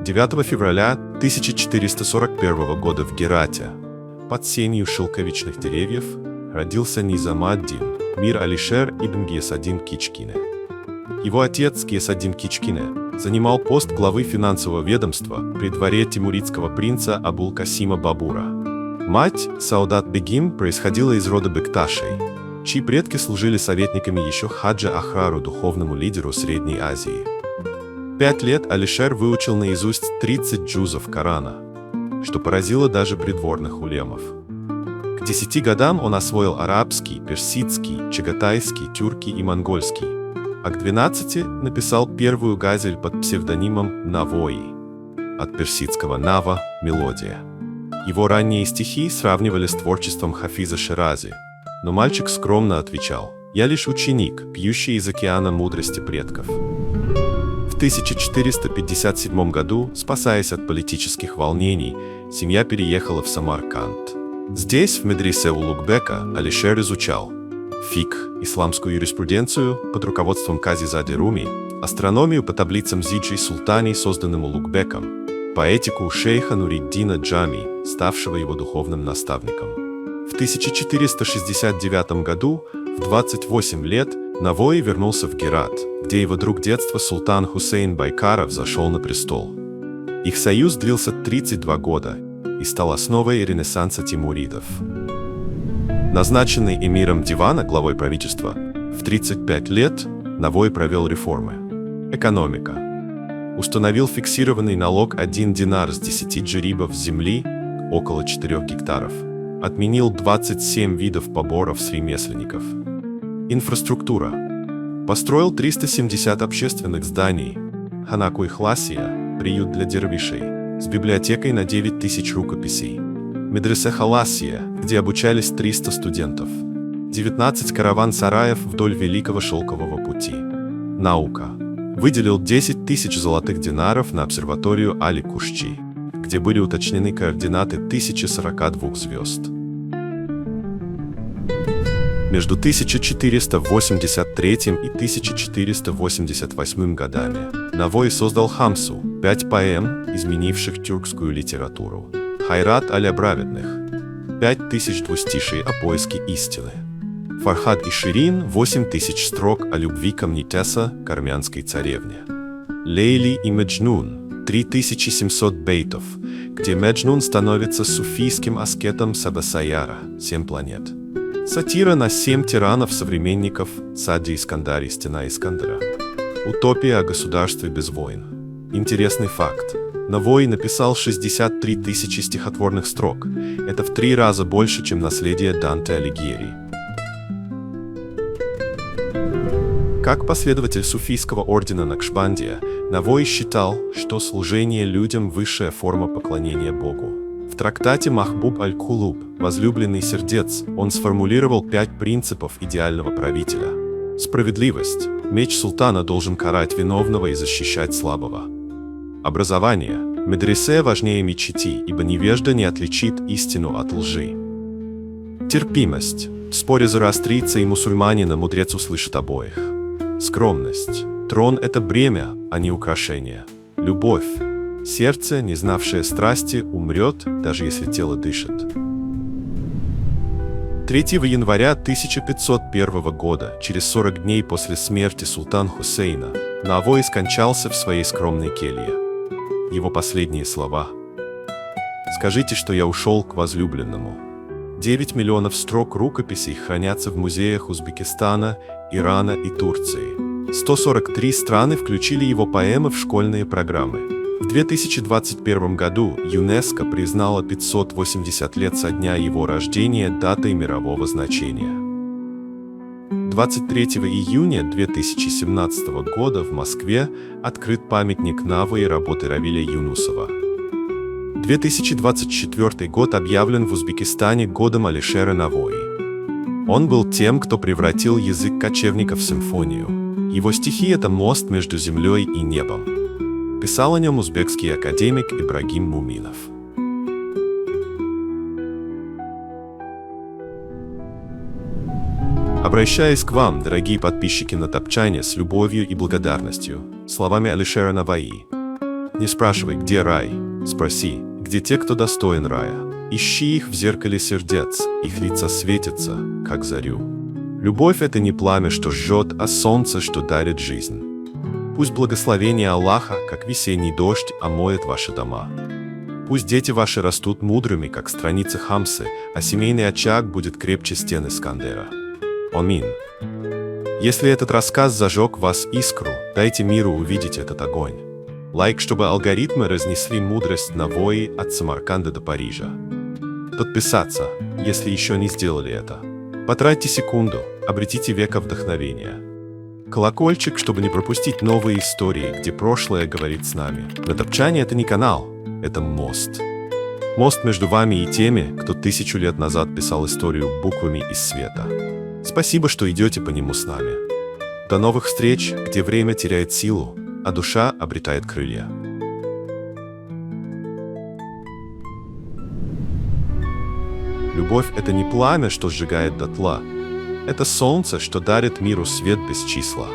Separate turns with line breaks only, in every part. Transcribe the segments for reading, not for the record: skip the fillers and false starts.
9 февраля 1441 года в Герате, под сенью шелковичных деревьев, родился Низам ад-Дин, Мир Алишер ибн Гияс-ад-Дин Кичкине. Его отец Гияс-ад-Дин Кичкине занимал пост главы финансового ведомства при дворе тимуридского принца Абул-Касима Бабура. Мать Саудат-бегим происходила из рода Бекташей, чьи предки служили советниками еще Хаджа Ахрару, духовному лидеру Средней Азии. 5 лет Алишер выучил наизусть 30 джузов Корана, что поразило даже придворных улемов. К 10 годам он освоил арабский, персидский, чагатайский, тюрки и монгольский, а к 12 написал первую газель под псевдонимом Навои, от персидского «нава» – «мелодия». Его ранние стихи сравнивали с творчеством Хафиза Ширази, но мальчик скромно отвечал: «Я лишь ученик, пьющий из океана мудрости предков». В 1457 году, спасаясь от политических волнений, семья переехала в Самарканд. Здесь, в медресе Улугбека, Алишер изучал фикх, исламскую юриспруденцию под руководством Кази-заде Руми, астрономию по таблицам Зиджи Султани, созданным Улугбеком, поэтику шейха Нуриддина Джами, ставшего его духовным наставником. В 1469 году, в 28 лет, Навои вернулся в Герат, где его друг детства султан Хусейн Байкаров взошел на престол. Их союз длился 32 года и стал основой ренессанса тимуридов. Назначенный эмиром Дивана, главой правительства, в 35 лет Навои провел реформы. Экономика. Установил фиксированный налог 1 динар с 10 джерибов земли, около 4 гектаров. Отменил 27 видов поборов с ремесленников. Инфраструктура. Построил 370 общественных зданий, Ханаку Ихласия, приют для дервишей, с библиотекой на 9000 рукописей, медресе Халасия, где обучались 300 студентов, 19 караван-сараев вдоль Великого Шелкового пути. Наука. Выделил 10 тысяч золотых динаров на обсерваторию Али-Кушчи, где были уточнены координаты 1042 звезд. Между 1483 и 1488 годами Навои создал Хамсу, 5 поэм, изменивших тюркскую литературу, Хайрат аля праведных, 5000 двустиший о поиске истины, Фархад и Ширин, 8000 строк о любви Камнитеса к армянской царевне, Лейли и Меджнун, 3700 бейтов, где Меджнун становится суфийским аскетом Сабасаяра, 7 планет. Сатира на 7 тиранов-современников Сади Искандари, Стена Искандера. Утопия о государстве без войн. Интересный факт. Навои написал 63 тысячи стихотворных строк. Это в 3 раза больше, чем наследие Данте Алигьери. Как последователь суфийского ордена Накшбандия, Навои считал, что служение людям – высшая форма поклонения Богу. В трактате Махбуб аль-Кулуб «Возлюбленный сердец» он сформулировал 5 принципов идеального правителя. Справедливость. Меч султана должен карать виновного и защищать слабого. Образование. Медресе важнее мечети, ибо невежда не отличит истину от лжи. Терпимость. В споре зороастрийца и мусульманина мудрец услышит обоих. Скромность. Трон – это бремя, а не украшение. Любовь. Сердце, не знавшее страсти, умрет, даже если тело дышит. 3 января 1501 года, через 40 дней после смерти султана Хусейна, Навои скончался в своей скромной келье. Его последние слова: «Скажите, что я ушел к возлюбленному». 9 миллионов строк рукописей хранятся в музеях Узбекистана, Ирана и Турции. 143 страны включили его поэмы в школьные программы. В 2021 году ЮНЕСКО признало 580 лет со дня его рождения датой мирового значения. 23 июня 2017 года в Москве открыт памятник Навои работы Равиля Юнусова. 2024 год объявлен в Узбекистане годом Алишера Навои. Он был тем, кто превратил язык кочевников в симфонию. Его стихи – это мост между землей и небом. Писал о нем узбекский академик Ибрагим Муминов. Обращаясь к вам, дорогие подписчики на Топчане, с любовью и благодарностью, словами Алишера Навои. Не спрашивай, где рай, спроси, где те, кто достоин рая. Ищи их в зеркале сердец, их лица светятся, как зарю. Любовь — это не пламя, что жжет, а солнце, что дарит жизнь. Пусть благословение Аллаха, как весенний дождь, омоет ваши дома. Пусть дети ваши растут мудрыми, как страницы Хамсы, а семейный очаг будет крепче стен Искандера. Амин. Если этот рассказ зажег в вас искру, дайте миру увидеть этот огонь. Лайк, чтобы алгоритмы разнесли мудрость Навои от Самарканда до Парижа. Подписаться, если еще не сделали это. Потратьте секунду, обретите века вдохновения. Колокольчик, чтобы не пропустить новые истории, где прошлое говорит с нами. Натопчание — это не канал, это мост. Мост между вами и теми, кто 1000 лет назад писал историю буквами из света. Спасибо, что идете по нему с нами. До новых встреч, где время теряет силу, а душа обретает крылья. Любовь — это не пламя, что сжигает дотла. Это солнце, что дарит миру свет без числа.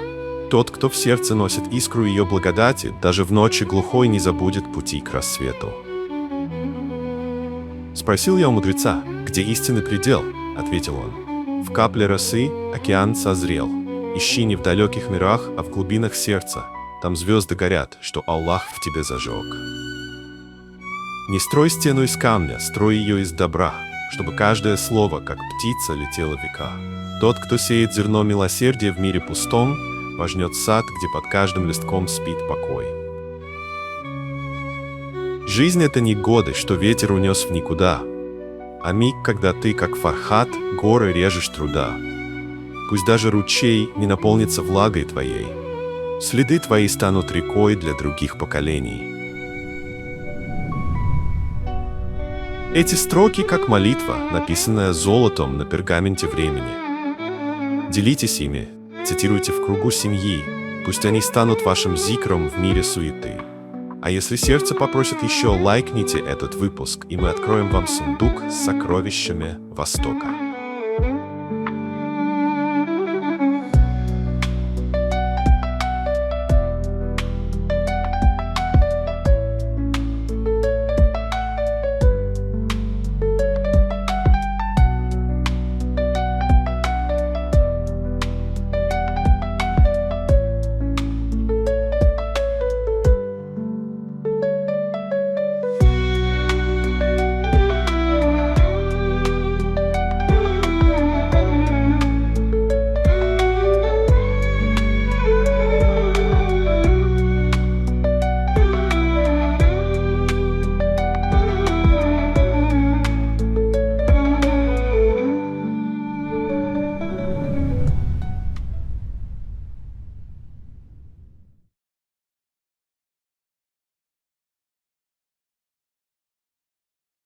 Тот, кто в сердце носит искру ее благодати, даже в ночи глухой не забудет пути к рассвету. Спросил я у мудреца, где истинный предел, ответил он. В капле росы океан созрел. Ищи не в далеких мирах, а в глубинах сердца. Там звезды горят, что Аллах в тебе зажег. Не строй стену из камня, строй ее из добра, чтобы каждое слово, как птица, летело века. Тот, кто сеет зерно милосердия в мире пустом, пожнет сад, где под каждым листком спит покой. Жизнь — это не годы, что ветер унес в никуда, а миг, когда ты, как Фархат, горы режешь труда. Пусть даже ручей не наполнится влагой твоей, следы твои станут рекой для других поколений. Эти строки как молитва, написанная золотом на пергаменте времени. Делитесь ими, цитируйте в кругу семьи, пусть они станут вашим зикром в мире суеты. А если сердце попросит еще, лайкните этот выпуск, и мы откроем вам сундук с сокровищами Востока.